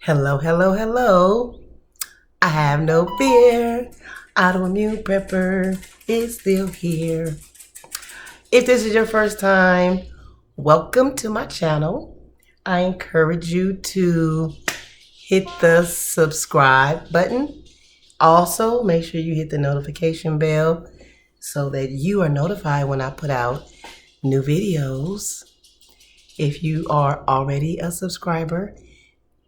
Hello, hello, hello. I have no fear. Autoimmune prepper is still here. If this is your first time, welcome to my channel. I encourage you to hit the subscribe button. Also, make sure you hit the notification bell so that you are notified when I put out new videos. If you are already a subscriber,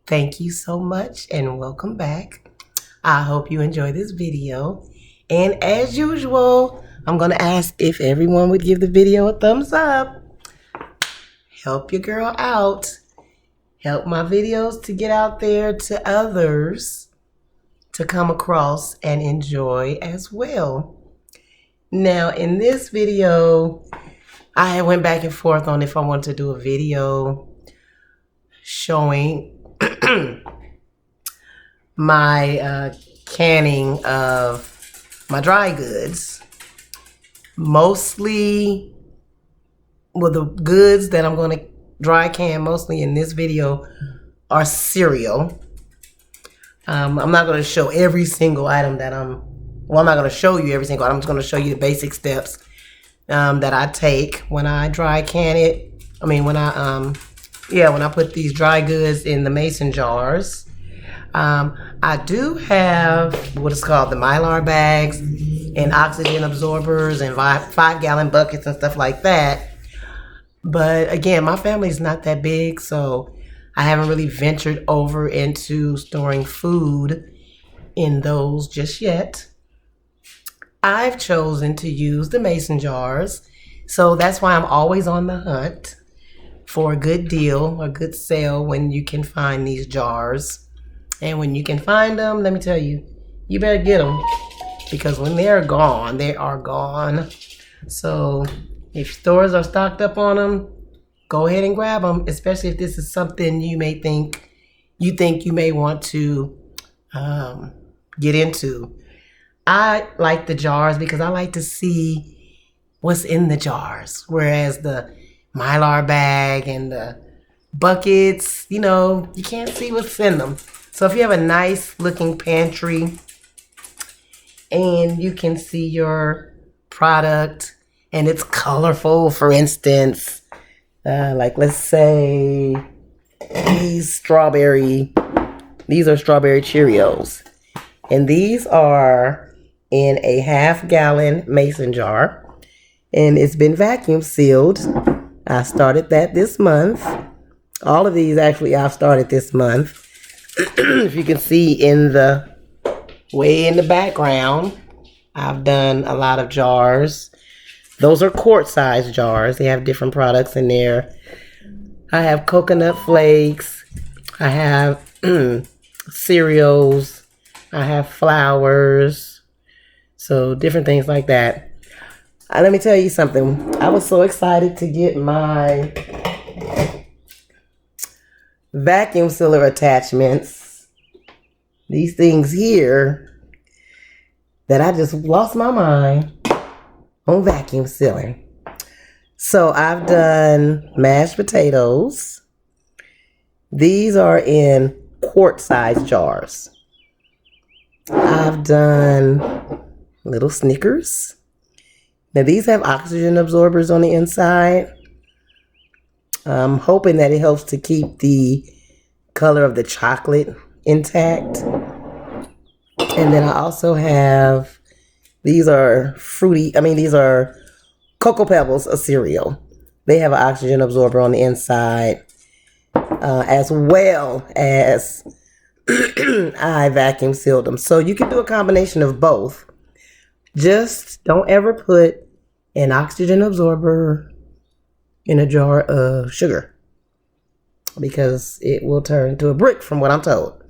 thank you so much and welcome back. I hope you enjoy this video. And as usual, I'm going to ask if everyone would give the video a thumbs up. Help your girl out. Help my videos to get out there to others to come across and enjoy as well. Now, in this video, I went back and forth on if I wanted to do a video showing my canning of my dry goods. Mostly, well, the goods that I'm going to dry can mostly in this video are cereal. I'm not going to show every single item that I'm not going to show you every single item. I'm just going to show you the basic steps that I take when I dry can it. I mean, when I put these dry goods in the mason jars. I do have what is called the Mylar bags and oxygen absorbers and 5-gallon buckets and stuff like that. But again, my family is not that big, so I haven't really ventured over into storing food in those just yet. I've chosen to use the mason jars, so that's why I'm always on the hunt for a good deal, a good sale when you can find these jars. And when you can find them, let me tell you, you better get them, because when they're gone, they are gone. So if stores are stocked up on them, go ahead and grab them, especially if this is something you think you may want to get into. I like the jars because I like to see what's in the jars, whereas the Mylar bag and the buckets, you can't see what's in them. So if you have a nice looking pantry and you can see your product and it's colorful, for instance, like let's say these are strawberry Cheerios, and these are in a 1/2-gallon mason jar, and it's been vacuum sealed. I started that this month. All of these actually I've started this month. If you can see way in the background, I've done a lot of jars. Those are quart-sized jars. They have different products in there. I have coconut flakes. I have cereals. I have flours. So different things like that. Let me tell you something. I was so excited to get my vacuum sealer attachments, these things here, that I just lost my mind on vacuum sealing. So I've done mashed potatoes. These are in quart-sized jars. I've done little Snickers. Now these have oxygen absorbers on the inside. I'm hoping that it helps to keep the color of the chocolate intact. And then I also have, these are Cocoa Pebbles, a cereal. They have an oxygen absorber on the inside, as well as I vacuum sealed them. So you can do a combination of both. Just don't ever put an oxygen absorber in a jar of sugar, because it will turn into a brick from what I'm told.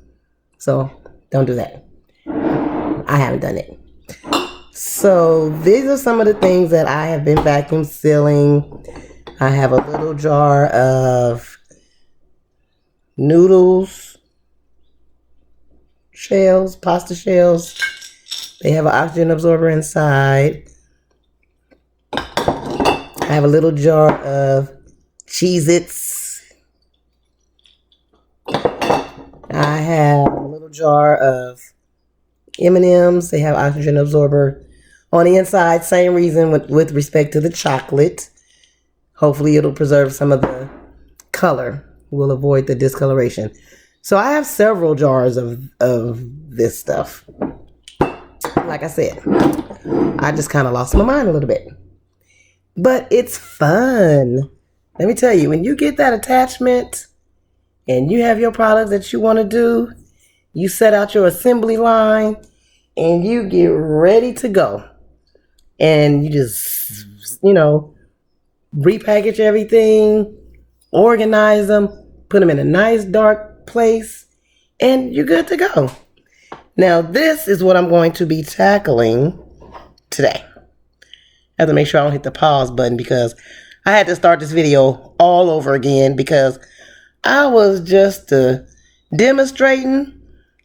So don't do that. I haven't done it. So these are some of the things that I have been vacuum sealing. I have a little jar of noodles, shells, pasta shells. They have an oxygen absorber inside. I have a little jar of Cheez-Its. I have a little jar of M&Ms. They have oxygen absorber on the inside. Same reason with respect to the chocolate. Hopefully it'll preserve some of the color. We'll avoid the discoloration. So I have several jars of this stuff. Like I said, I just kind of lost my mind a little bit. But it's fun. Let me tell you, when you get that attachment and you have your products that you want to do, you set out your assembly line and you get ready to go. And you just, repackage everything, organize them, put them in a nice dark place, and you're good to go. Now, this is what I'm going to be tackling today. I have to make sure I don't hit the pause button because I had to start this video all over again because I was just demonstrating,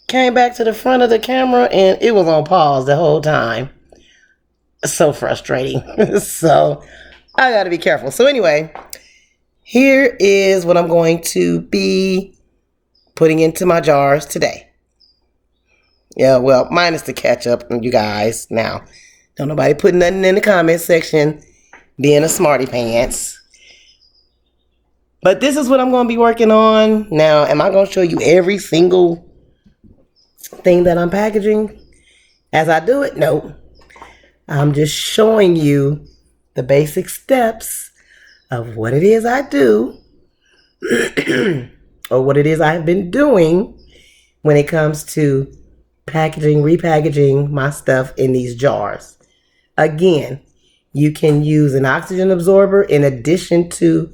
came back to the front of the camera, and it was on pause the whole time. So frustrating. So I got to be careful. So anyway, here is what I'm going to be putting into my jars today. Yeah, well, minus the ketchup, you guys. Now, don't nobody put nothing in the comment section being a smarty pants. But this is what I'm going to be working on. Now, am I going to show you every single thing that I'm packaging as I do it? No. I'm just showing you the basic steps of what it is I do or what it is I've been doing when it comes to packaging, repackaging my stuff in these jars. Again, you can use an oxygen absorber in addition to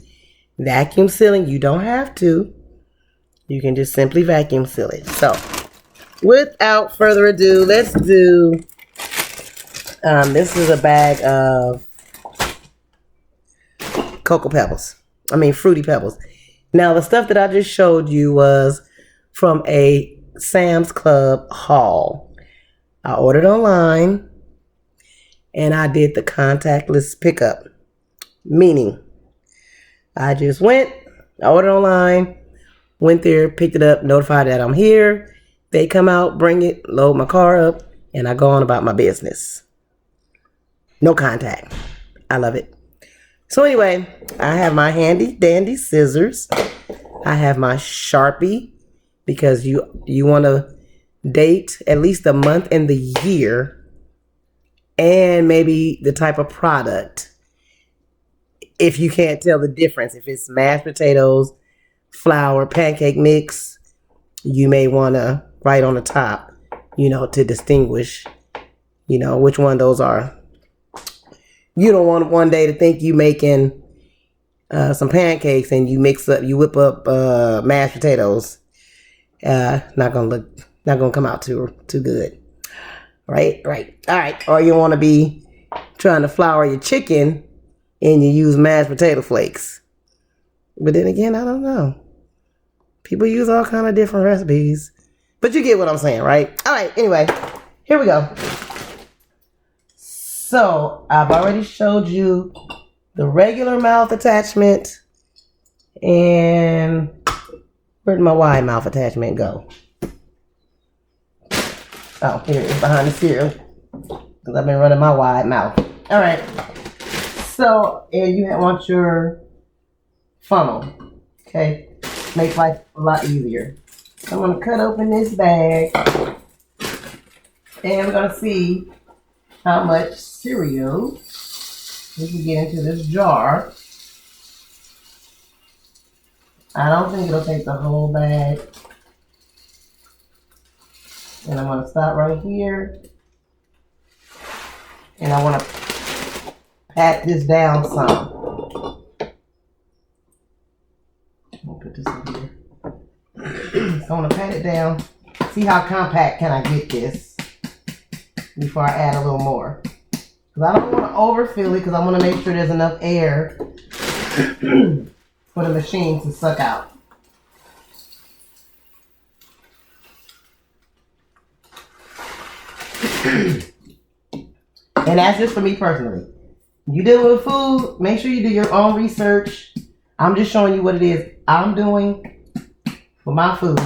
vacuum sealing. You don't have to. You can just simply vacuum seal it. So, without further ado, let's do, this is a bag of Fruity Pebbles. Now, the stuff that I just showed you was from a Sam's Club haul. I ordered online and I did the contactless pickup. Meaning, I just I ordered online, went there, picked it up, notified that I'm here. They come out, bring it, load my car up, and I go on about my business. No contact. I love it. So anyway, I have my handy dandy scissors. I have my Sharpie because you want to date at least a month in the year and maybe the type of product. If you can't tell the difference, if it's mashed potatoes, flour, pancake mix, you may want to write on the top, to distinguish, which one those are. You don't want one day to think you making some pancakes and you whip up mashed potatoes. Not gonna come out too good. Right. All right. Or you want to be trying to flour your chicken and you use mashed potato flakes. But then again, I don't know. People use all kind of different recipes. But you get what I'm saying, right? All right. Anyway, here we go. So I've already showed you the regular mouth attachment. And where'd my wide mouth attachment go? Oh, here it is behind the cereal. Because I've been running my wide mouth. All right. So, and you want your funnel. Okay. Makes life a lot easier. So I'm going to cut open this bag. And we're going to see how much cereal we can get into this jar. I don't think it'll take the whole bag. And I'm going to stop right here. And I want to pat this down some. I'll put this in here. So I want to pat it down. See how compact can I get this before I add a little more. Because I don't want to overfill it because I want to make sure there's enough air for the machine to suck out. And that's just for me personally. You deal with food, make sure you do your own research. I'm just showing you what it is I'm doing for my food.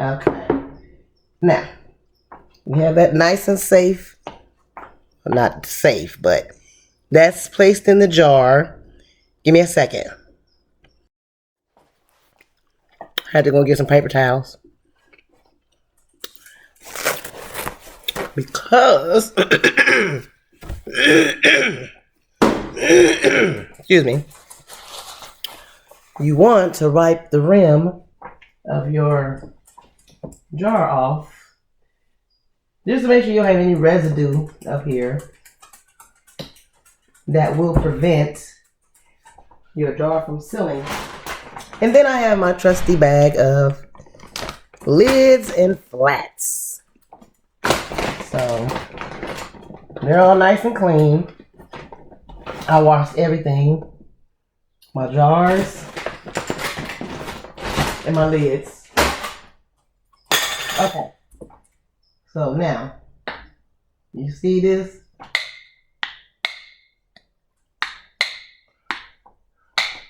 Okay. Now, we have that nice and safe. Well, not safe, but that's placed in the jar. Give me a second. I had to go get some paper towels. Because, excuse me, you want to wipe the rim of your jar off just to make sure you don't have any residue up here that will prevent your jar from sealing. And then I have my trusty bag of lids and flats. So they're all nice and clean. I washed everything. My jars and my lids. Okay. So now, you see this?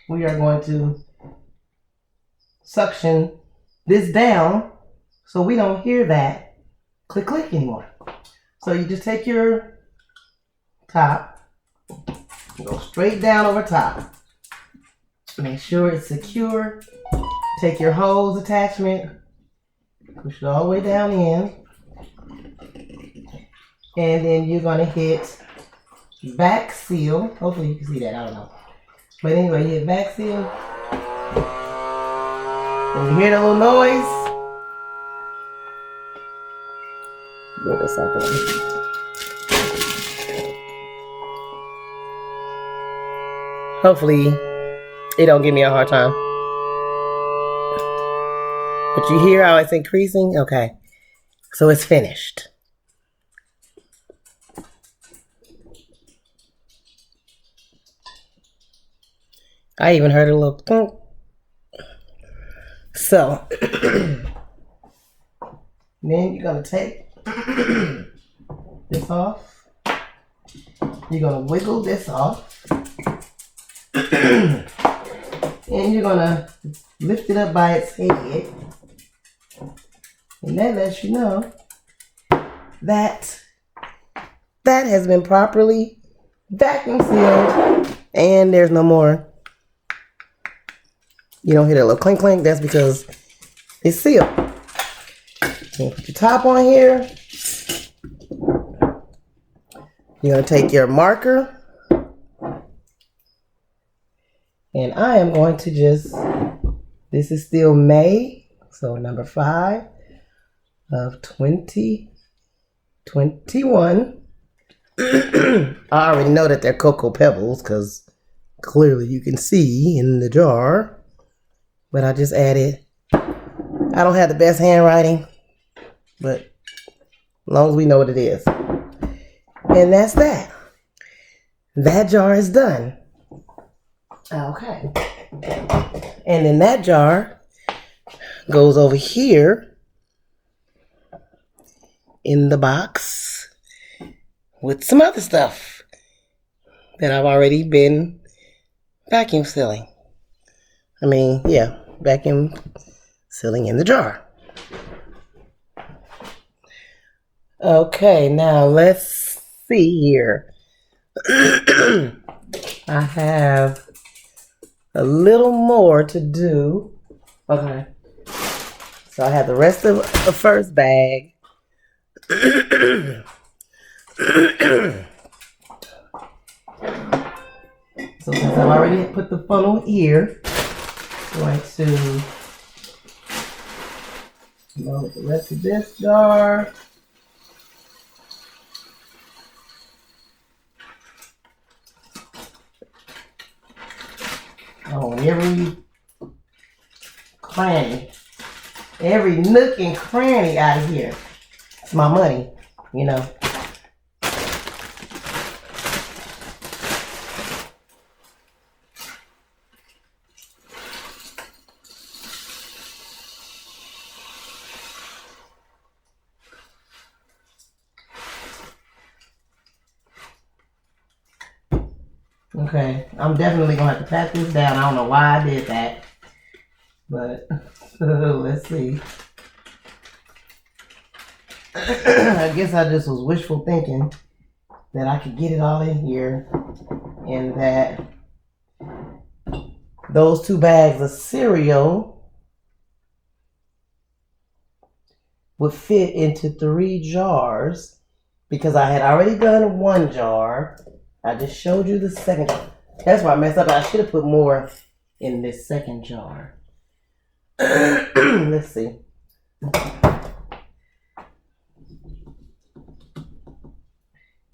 We are going to suction this down so we don't hear that click click anymore. So you just take your top, go straight down over top. Make sure it's secure. Take your hose attachment, push it all the way down in, and then you're gonna hit back seal. Hopefully you can see that, I don't know. But anyway, you hit back seal. And you hear that little noise? Give it something. Hopefully it don't give me a hard time. But you hear how it's increasing? Okay. So it's finished. I even heard a little thunk. So then you're gonna take this off. You're gonna wiggle this off. And you're gonna lift it up by its head. And that lets you know that that has been properly vacuum sealed and there's no more. You don't hear that little clink clink, that's because it's sealed. You put your top on here. You're gonna take your marker. And I am going to just, this is still May, so number 5 of 2021. I already know that they're Cocoa Pebbles because clearly you can see in the jar. But I just added, I don't have the best handwriting, but as long as we know what it is. And that's that. That jar is done. Okay. And then that jar goes over here in the box with some other stuff that I've already been vacuum sealing. I mean, yeah, vacuum sealing in the jar. Okay, now let's see here. I have a little more to do. Okay. So I have the rest of the first bag. So since I've already put the funnel here, I'm going to load the rest of this jar. Oh, and every cranny, every nook and cranny out of here. It's my money, you know. Okay, I'm definitely gonna have to pat this down. I don't know why I did that, but let's see. I guess I just was wishful thinking that I could get it all in here and that those 2 bags of cereal would fit into 3 jars because I had already done 1 jar. I just showed you the second jar. That's why I messed up. I should have put more in this second jar. Let's see.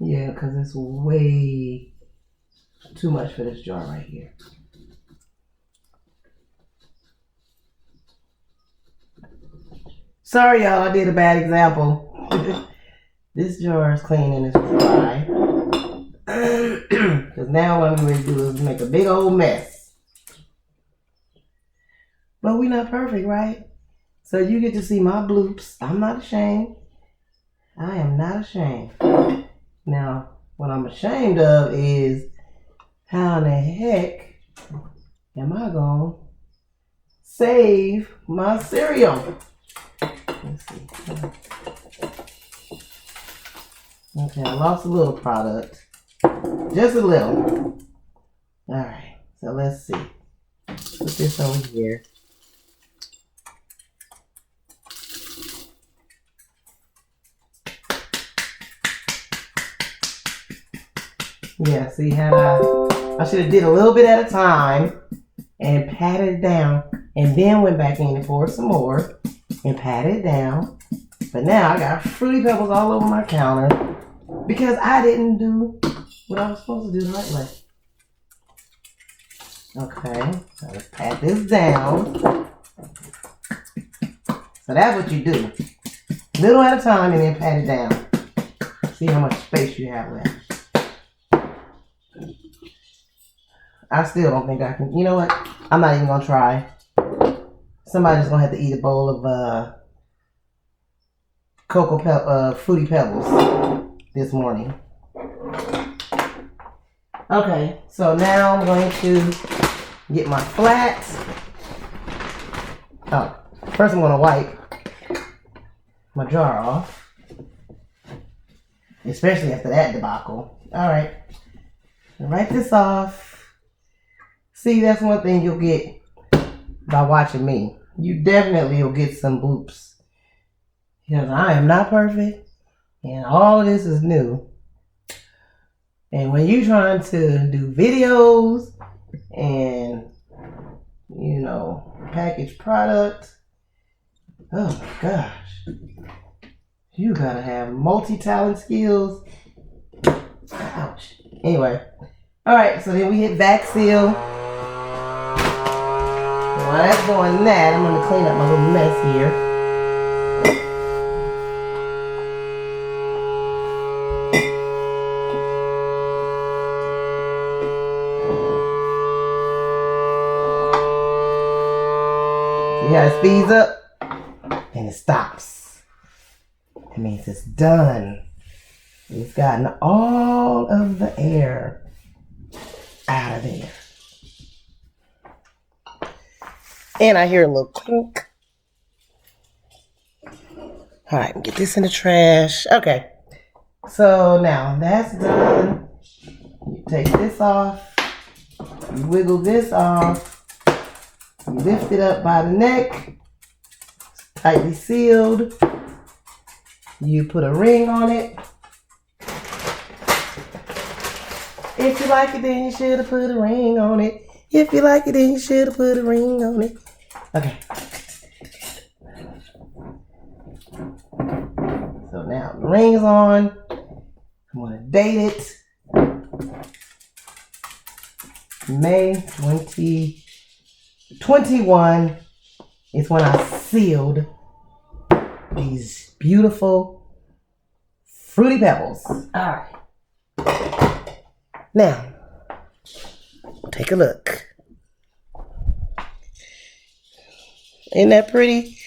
Yeah, because it's way too much for this jar right here. Sorry, y'all, I did a bad example. This jar is clean and it's dry. Because now what I'm going to do is make a big old mess. But we're not perfect, right? So you get to see my bloops. I'm not ashamed. I am not ashamed. Now, what I'm ashamed of is how in the heck am I going to save my cereal? Let's see. Okay, I lost a little product. Just a little. Alright, so let's see. Put this over here. Yeah, see how I should have did a little bit at a time and patted it down and then went back in and poured some more and patted it down. But now I got Fruity Pebbles all over my counter because I didn't do what I was supposed to do the right way. Okay, so let's pat this down. So that's what you do. Little at a time and then pat it down. See how much space you have left. I still don't think I can. You know what? I'm not even going to try. Somebody's going to have to eat a bowl of Fruity Pebbles this morning. Okay, so now I'm going to get my flats. Oh, first I'm going to wipe my jar off. Especially after that debacle. Alright, wipe this off. See, that's one thing you'll get by watching me. You definitely will get some bloops. Because I am not perfect. And all of this is new. And when you're trying to do videos and, you know, package product, oh my gosh. You gotta have multi-talent skills. Ouch. Anyway. Alright, so then we hit vac seal. While that's doing that, I'm going to clean up my little mess here. See how it speeds up? And it stops. That means it's done. It's gotten all of the air out of there. And I hear a little clunk. All right, get this in the trash. Okay, so now that's done. You take this off. You wiggle this off. You lift it up by the neck. It's tightly sealed. You put a ring on it. If you like it, then you should have put a ring on it. If you like it, then you should have put a ring on it. Okay. So now the ring is on. I'm going to date it. May 2021 is when I sealed these beautiful Fruity Pebbles. All right. Now, take a look. Isn't that pretty?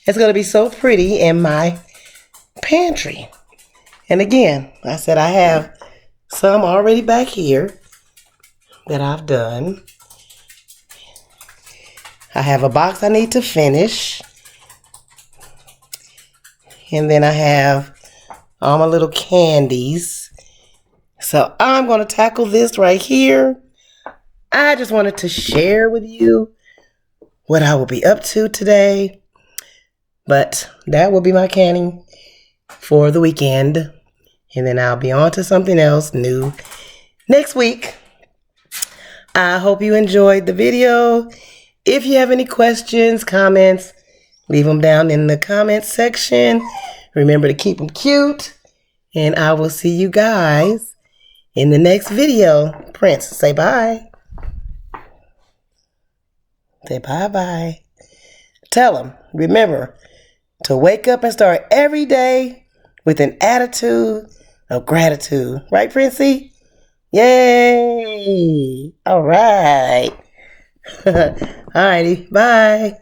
It's going to be so pretty in my pantry. And again, I said I have some already back here that I've done. I have a box I need to finish. And then I have all my little candies. So I'm going to tackle this right here. I just wanted to share with you what I will be up to today. But that will be my canning for the weekend. And then I'll be on to something else new next week. I hope you enjoyed the video. If you have any questions, comments, leave them down in the comments section. Remember to keep them cute. And I will see you guys in the next video. Prince, say bye. Say bye-bye. Tell them, remember to wake up and start every day with an attitude of gratitude. Right, Princey? Yay! All right. All righty. Bye.